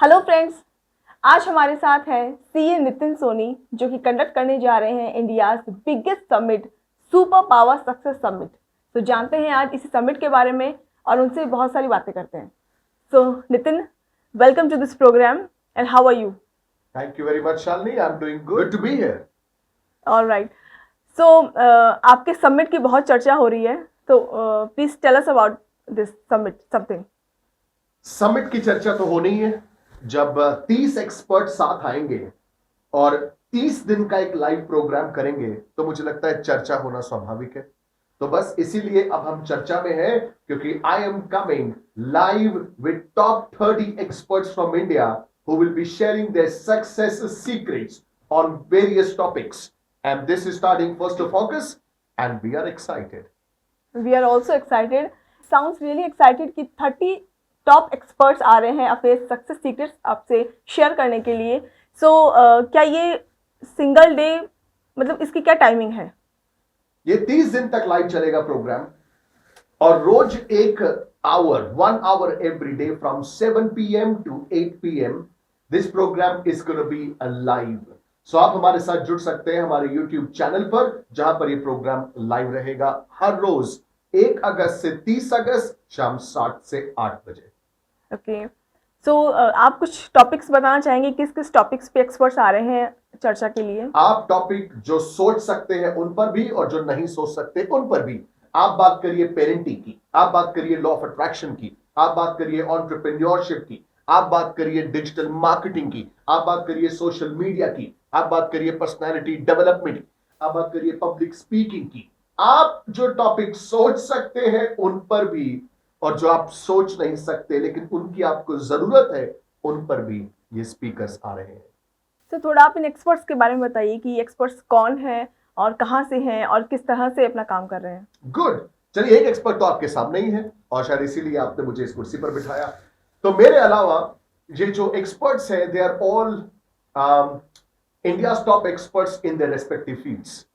Hello friends, आज हमारे साथ है सीए नितिन सोनी जो कि कंडक्ट करने जा रहे हैं India's biggest summit super power success summit. तो जानते हैं आज इसी समिट के बारे में और उनसे बहुत सारी बातें करते हैं। So Nitin, welcome to this program and how are you? Thank you very much, Shalini. I'm doing good to be here. Alright. So आपके समिट की बहुत चर्चा हो रही है, तो please tell us about this summit something. Summit की चर्चा तो होनी ही है। जब 30 एक्सपर्ट साथ आएंगे और 30 दिन का एक लाइव प्रोग्राम करेंगे तो मुझे लगता है चर्चा होना स्वाभाविक है। तो बस इसीलिए अब हम चर्चा में हैं, क्योंकि I am coming live with top 30 experts from India who will be sharing their success secrets on various topics, and this is starting 1st of August and we are excited. We are also excited. Sounds really excited कि 30 top experts आ रहे हैं अपने success secrets आपसे share करने के लिए। सो क्या ये सिंगल डे, मतलब इसकी क्या टाइमिंग है? ये 30 दिन तक लाइव चलेगा प्रोग्राम और रोज 1 hour every day from 7 p.m. to 8 p.m. This program is going to be a live. So आप हमारे साथ जुड़ सकते हैं हमारे YouTube चैनल पर, जहां पर ये प्रोग्राम लाइव रहेगा हर रोज 1 अगस्त से 30 अगस्त शाम 7 से 8 बजे। ओके। सो आप कुछ टॉपिक्स बताना चाहेंगे, किस किस टॉपिक्स पे एक्सपर्ट्स आ रहे हैं चर्चा के लिए? आप टॉपिक जो सोच सकते हैं उन पर भी और जो नहीं सोच सकते उन पर भी। आप बात करिए पेरेंटिंग की, आप बात करिए लॉ ऑफ अट्रैक्शन की, आप बात करिए एंटरप्रेन्योरशिप की, आप बात करिए डिजिटल मार्केटिंग की, आप बात करिए सोशल मीडिया की, आप बात करिए पर्सनालिटी डेवलपमेंट की, आप बात करिए पब्लिक स्पीकिंग की। आप जो टॉपिक सोच सकते हैं उन पर भी, और जो आप सोच नहीं सकते लेकिन उनकी आपको जरूरत है, उन पर भी ये स्पीकर्स आ रहे हैं। तो थोड़ा आप इन एक्सपर्ट्स के बारे में बताइए कि एक्सपर्ट्स कौन हैं और कहाँ से हैं और किस तरह से अपना काम कर रहे हैं। गुड, चलिए एक एक्सपर्ट तो आपके सामने ही है और शायद इसीलिए आपने मुझे इस कुर्सी पर बिठाया। तो मेरे अलावा ये जो एक्सपर्ट्स हैं, they are all India's top experts in their respective fields.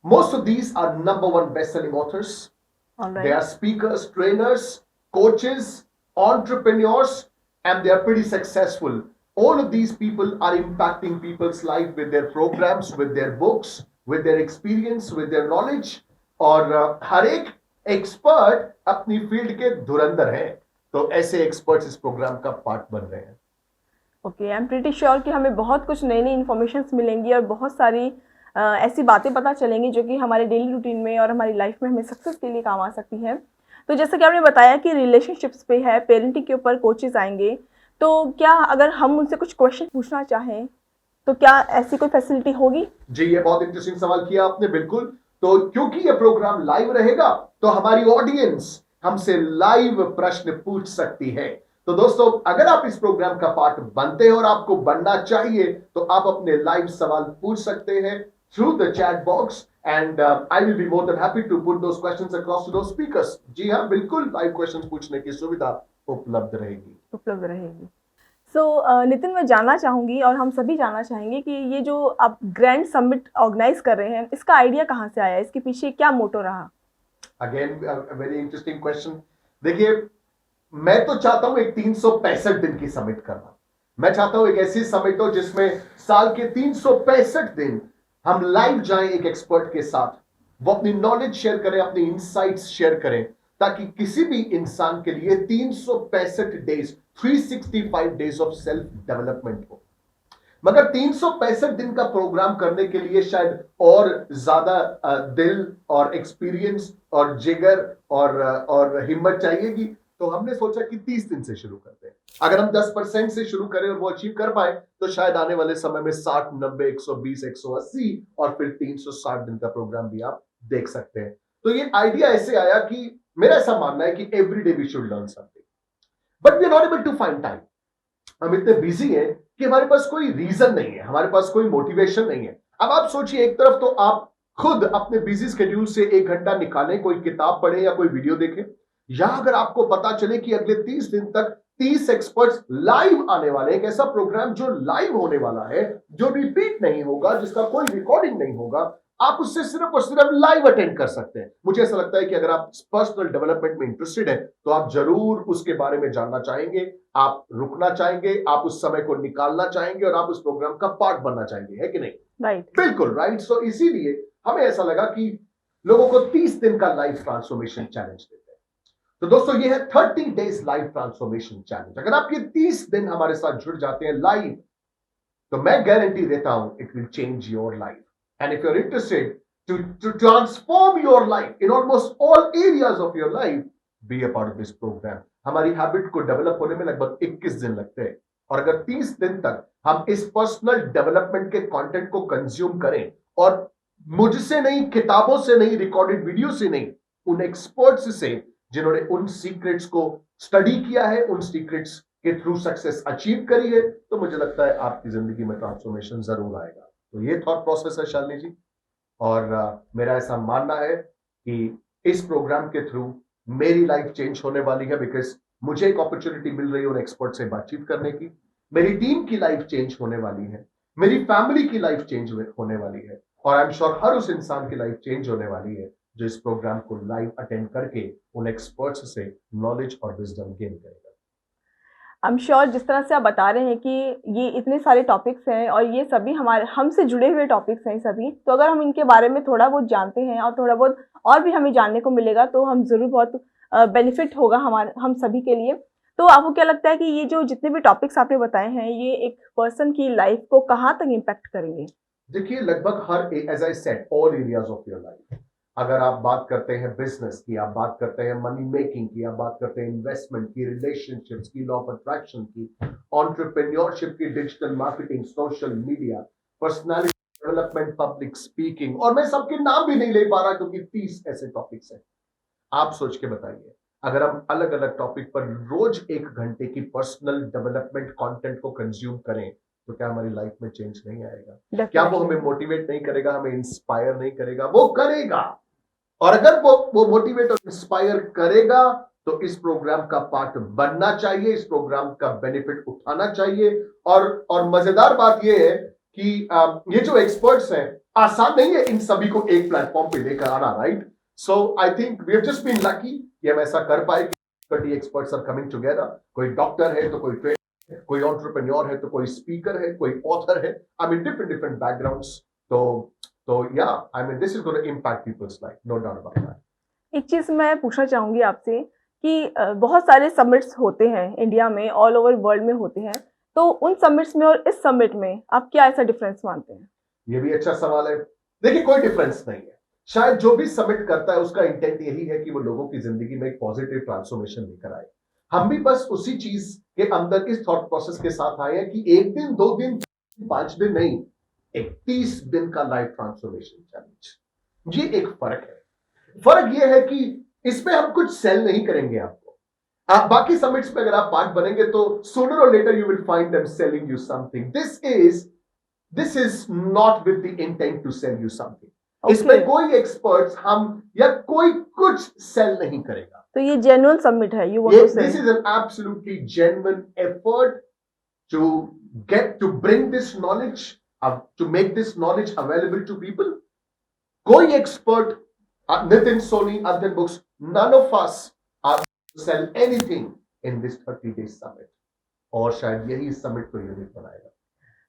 Most of these are number 1 best selling authors. They are speakers, trainers, coaches, entrepreneurs, and they are pretty successful. All of these people are impacting people's life with their programs, with their books, with their experience, with their knowledge. और हर एक expert अपनी field के धुरंधर हैं, तो ऐसे experts इस programme का part बन रहे हैं। Okay, I am pretty sure कि हमें बहुत कुछ नई नई इन्फॉर्मेशंस मिलेंगी और बहुत सारी ऐसी बातें पता चलेंगी जो कि हमारे डेली रूटीन में और हमारी लाइफ में हमें सक्सेस के लिए काम आ सकती है। तो जैसा कि आपने बताया कि रिलेशनशिप्स पे है, पेरेंटिंग के ऊपर कोचेस आएंगे, तो क्या अगर हम उनसे कुछ क्वेश्चन पूछना चाहें तो क्या ऐसी कोई फैसिलिटी होगी? जी, ये बहुत इंटरेस्टिंग सवाल किया आपने। बिल्कुल, तो क्योंकि ये प्रोग्राम लाइव रहेगा तो हमारी ऑडियंस हमसे लाइव प्रश्न पूछ सकती है। तो दोस्तों, अगर आप इस प्रोग्राम का पार्ट बनते हैं और आपको बनना चाहिए तो आप अपने लाइव सवाल पूछ सकते हैं through the chat box, and I will be more than happy to put those questions across to those speakers. जी हाँ, बिल्कुल लाइव क्वेश्चंस पूछने की सुविधा उपलब्ध रहेगी। सो नितिन, मैं जानना चाहूँगी और हम सभी जानना चाहेंगे कि ये जो आप ग्रैंड समिट ऑर्गेनाइज कर रहे हैं, इसका आइडिया कहाँ से आया, इसके पीछे क्या मोटो रहा? Again very interesting question. देखिए, मैं तो चाहता हूं एक 365 दिन की समिट करना। मैं चाहता हूं एक ऐसी समिट हो जिसमें साल के 365 दिन हम लाइव जाएं एक एक्सपर्ट के साथ, वो अपनी नॉलेज शेयर करें, अपनी इनसाइट्स शेयर करें, ताकि किसी भी इंसान के लिए 365 days, 365 days of self development हो। मगर 365 दिन का प्रोग्राम करने के लिए शायद और ज्यादा दिल और एक्सपीरियंस और जिगर और हिम्मत चाहिएगी। तो हमने सोचा कि 30 दिन से शुरू करते हैं। अगर हम 10% से शुरू करें और वो अचीव कर पाए तो शायद आने वाले समय में 60, 90, 120, 180 और फिर 360 दिन का प्रोग्राम भी आप देख सकते हैं। तो ये आइडिया ऐसे आया कि मेरा ऐसा मानना है कि every day we should learn something, but we are not able to find time. हम इतने बिजी हैं कि हमारे पास कोई रीजन नहीं है, हमारे पास कोई मोटिवेशन नहीं है। अब आप सोचिए, एक तरफ तो आप खुद अपने बिजी स्केड्यूल से 1 घंटा निकालें, कोई किताब पढ़ें या कोई वीडियो देखें, या अगर आपको पता चले कि अगले 30 दिन तक 30 एक्सपर्ट्स लाइव आने वाले, एक ऐसा प्रोग्राम जो लाइव होने वाला है, जो रिपीट नहीं होगा, जिसका कोई रिकॉर्डिंग नहीं होगा, आप उससे सिर्फ और सिर्फ लाइव अटेंड कर सकते हैं। मुझे ऐसा लगता है कि अगर आप पर्सनल डेवलपमेंट में इंटरेस्टेड हैं तो आप जरूर उसके बारे में जानना चाहेंगे, आप रुकना चाहेंगे, आप उस समय को निकालना चाहेंगे और आप उस प्रोग्राम का पार्ट बनना चाहेंगे, है कि नहीं? राइट। बिल्कुल राइट। सो इसीलिए हमें ऐसा लगा कि लोगों को 30 दिन का लाइफ ट्रांसफॉर्मेशन चैलेंज देते हैं। तो दोस्तों ये है 30 डेज लाइफ ट्रांसफॉर्मेशन चैलेंज। अगर आप ये 30 दिन हमारे साथ जुड़ जाते हैं लाइव, तो मैं गारंटी देता हूं it will change your life. And if you are interested to transform your life in almost all areas of your life, be a part of this program. हमारी हैबिट को डेवलप होने में लगभग 21 दिन लगते हैं, और अगर 30 दिन तक हम इस पर्सनल डेवलपमेंट के कंटेंट को कंज्यूम करें, और मुझसे नहीं, किताबों से नहीं, रिकॉर्डेड वीडियो से नहीं, उन एक्सपर्ट्स से जिन्होंने उन सीक्रेट्स को स्टडी किया है, उन सीक्रेट्स के थ्रू सक्सेस अचीव करी है, तो मुझे लगता है आपकी जिंदगी में ट्रांसफॉर्मेशन जरूर आएगा। तो ये थॉट प्रोसेस है शालिनी जी, और मेरा ऐसा मानना है कि इस प्रोग्राम के थ्रू मेरी लाइफ चेंज होने वाली है, बिकॉज मुझे एक अपॉर्चुनिटी मिल रही है उन एक्सपर्ट से बातचीत करने की। मेरी टीम की लाइफ चेंज होने वाली है, मेरी फैमिली की लाइफ चेंज होने वाली है, और आई एम श्योर हर उस इंसान की लाइफ चेंज होने वाली है जो इस प्रोग्राम को लाइव अटेंड करके उन एक्सपर्ट्स से नॉलेज और विजडम गेन करेगा। आई एम श्योर जिस तरह से आप बता रहे हैं कि ये इतने सारे टॉपिक्स हैं और ये सभी हमारे हमसे जुड़े हुए टॉपिक्स हैं सभी, तो अगर हम इनके बारे में थोड़ा बहुत जानते हैं और थोड़ा बहुत और भी हमें जानने को मिलेगा तो हम ज़रूर बहुत बेनिफिट होगा हम सभी के लिए। तो आपको क्या लगता है कि ये जो जितने भी टॉपिक्स आपने बताए हैं ये एक पर्सन की लाइफ को कहाँ तक इम्पैक्ट करेंगे? देखिए लगभग हर, as I said, all areas of your life. अगर आप बात करते हैं बिजनेस की, आप बात करते हैं मनी मेकिंग की, आप बात करते हैं इन्वेस्टमेंट की, रिलेशनशिप्स की, लॉ ऑफ अट्रैक्शन की, एंटरप्रेन्योरशिप की, digital marketing, social media, personality development, public speaking, और मैं सबके नाम भी नहीं ले पा रहा क्योंकि 30 ऐसे टॉपिक्स हैं। आप सोच के बताइए, अगर हम अलग अलग टॉपिक पर रोज 1 घंटे की पर्सनल डेवलपमेंट कंटेंट को कंज्यूम करें, तो क्या हमारी लाइफ में चेंज नहीं आएगा? क्या वो हमें मोटिवेट नहीं करेगा, हमें इंस्पायर नहीं करेगा? वो करेगा। और अगर वो मोटिवेट और इंस्पायर करेगा तो इस प्रोग्राम का पार्ट बनना चाहिए, इस प्रोग्राम का बेनिफिट उठाना चाहिए। और मजेदार बात यह है कि ये जो एक्सपर्ट्स हैं, आसान नहीं है इन सभी को एक प्लेटफॉर्म पे लेकर आना, right? So I think we have just been lucky कि हम ऐसा कर पाए कि 30 एक्सपर्ट्स आर कमिंग टुगेदर। कोई डॉक्टर है तो कोई ट्रेनर है, कोई एंटरप्रेन्योर है तो कोई स्पीकर है, कोई ऑथर है, आई मीन डिफरेंट बैकग्राउंड्स। तो yeah, I mean this is going to impact people's life, no doubt about that. एक चीज़ मैं पूछना चाहूँगी आपसे कि बहुत सारे समिट्स होते हैं इंडिया में, ऑल ओवर वर्ल्ड में होते हैं, तो उन समिट्स में और इस समिट में आप क्या ऐसा डिफरेंस मानते हैं? ये भी अच्छा सवाल है। देखिए कोई डिफरेंस नहीं है। शायद जो भी समिट करता है उसका इंटेंट यही है कि वो लोगों की जिंदगी में एक पॉजिटिव ट्रांसफॉर्मेशन लेकर आए। हम भी बस उसी चीज के अंदर इस थॉट प्रोसेस के साथ आए हैं कि 1 दिन, 2 दिन, 5 दिन नहीं, 31 दिन का लाइफ ट्रांसफॉर्मेशन चैलेंज। ये एक फर्क है। फर्क ये है कि इसमें हम कुछ सेल नहीं करेंगे आपको। आप बाकी समिट्स में अगर आप पार्ट बनेंगे तो सूनर और later you will find them selling you something. This is not with the intent to sell you something. इसमें कोई एक्सपर्ट्स हम या कोई कुछ सेल नहीं करेगा। तो ये जेन्युइन समिट है, you want to say? This is an absolutely genuine effort to bring this knowledge, to make this knowledge available to people. कोई expert, Nitin Soni, Adhan Books, none of us are to sell anything in this 30 days summit. और शायद यही इस summit को unique बनाएगा।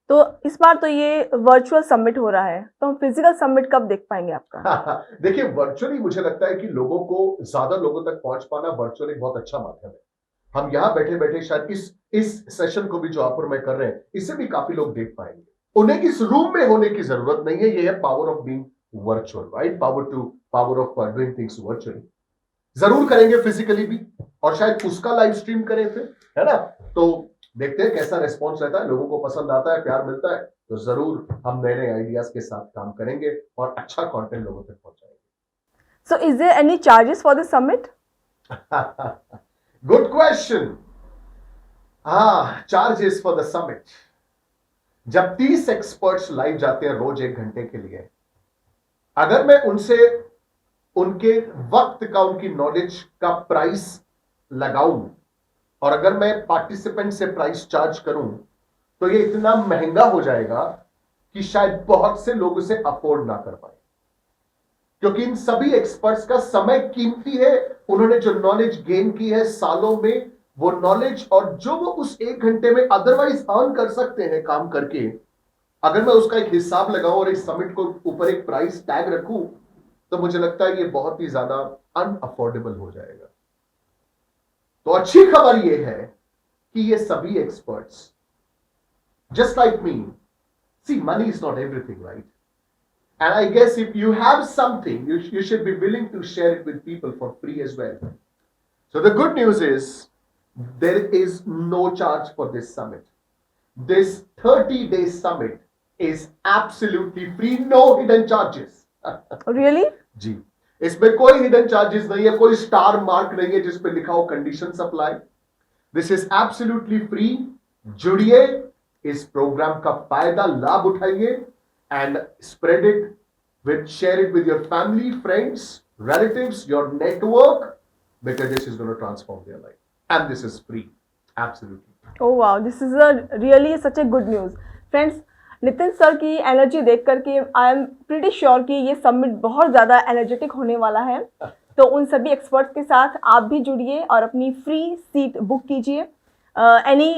तो इस बार तो ये वर्चुअल समिट हो रहा है, तो हम फिजिकल समिट कब देख पाएंगे आपका? देखिए वर्चुअली मुझे लगता है कि लोगों को, ज्यादा लोगों तक पहुंच पाना वर्चुअली बहुत अच्छा माध्यम है। हम यहाँ बैठे बैठे शायद इस सेशन को भी जो आप और मैं कर रहे हैं, इससे भी काफी लोग देख पाएंगे। उन्हें इस रूम में होने की जरूरत नहीं है। ये है power of being virtual, right? Power of doing things virtually. जरूर करेंगे फिजिकली भी, और शायद उसका लाइव स्ट्रीम करें फिर, है ना? तो देखते हैं कैसा रिस्पॉन्स रहता है, लोगों को पसंद आता है, प्यार मिलता है, तो जरूर हम नए नए आइडियाज के साथ काम करेंगे और अच्छा कंटेंट लोगों तक पहुंचाएंगे। So is there any charges for this summit? Good question. Charges for the summit. जब 30 एक्सपर्ट्स लाइव जाते हैं रोज 1 घंटे के लिए, अगर मैं उनसे उनके वक्त का, उनकी नॉलेज का प्राइस लगाऊं, और अगर मैं पार्टिसिपेंट से प्राइस चार्ज करूं, तो ये इतना महंगा हो जाएगा कि शायद बहुत से लोग उसे अफोर्ड ना कर पाए। क्योंकि इन सभी एक्सपर्ट्स का समय कीमती है। उन्होंने जो नॉलेज गेन की है सालों में, वो नॉलेज और जो वो उस 1 घंटे में अदरवाइज अर्न कर सकते हैं काम करके, अगर मैं उसका एक हिसाब लगाऊं और इस समिट को ऊपर एक प्राइस टैग रखूं, तो मुझे लगता है ये बहुत ही ज्यादा अनअफोर्डेबल हो जाएगा। तो अच्छी खबर ये है कि ये सभी experts just like me, see money is not everything, right? And I guess if you have something, you should be willing to share it with people for free as well. So the good news is there is no charge for this summit. This 30-day summit is absolutely free, no hidden charges. Really? जी, इसमें कोई hidden charges नहीं है, कोई star mark नहीं है जिस पे लिखा हो condition apply. This is absolutely free. जुड़िए, इस प्रोग्राम का फायदा लाभ उठाइए and spread it with share it with your family, friends, relatives, your network, because this is going to transform their life, and this is free, absolutely. Oh wow, this is a really such a good news, friends. Nitin sir की energy देख करके I am pretty sure कि ये summit बहुत ज़्यादा energetic होने वाला है। तो उन सभी एक्सपर्ट्स के साथ आप भी जुड़िए और अपनी फ्री सीट बुक कीजिए। Any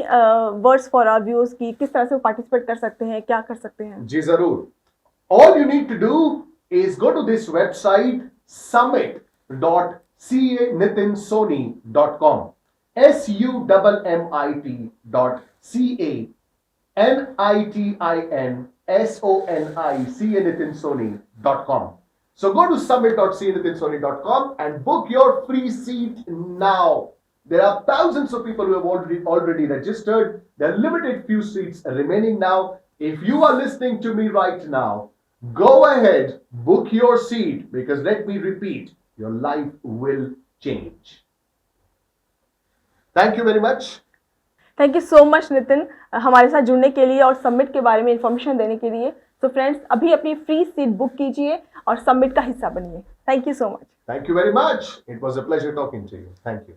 words for our viewers की किस तरह से पार्टिसिपेट कर सकते हैं, क्या कर सकते हैं? जी जरूर। All you need to do is go to this website summit.canitinsoni.com, summit.canitinsoni.com. So go to summit.canitinsoni.com and book your free seat now. There are thousands of people who have already registered. There are limited few seats remaining now. If you are listening to me right now, go ahead, book your seat, because let me repeat, your life will change. Thank you very much. Thank you so much Nitin, हमारे साथ जुड़ने के लिए और summit के बारे में information देने के लिए। तो फ्रेंड्स, अभी अपनी फ्री सीट बुक कीजिए और समिट का हिस्सा बनिए। Thank you so much. Thank you very much. It was a pleasure talking to you. Thank you.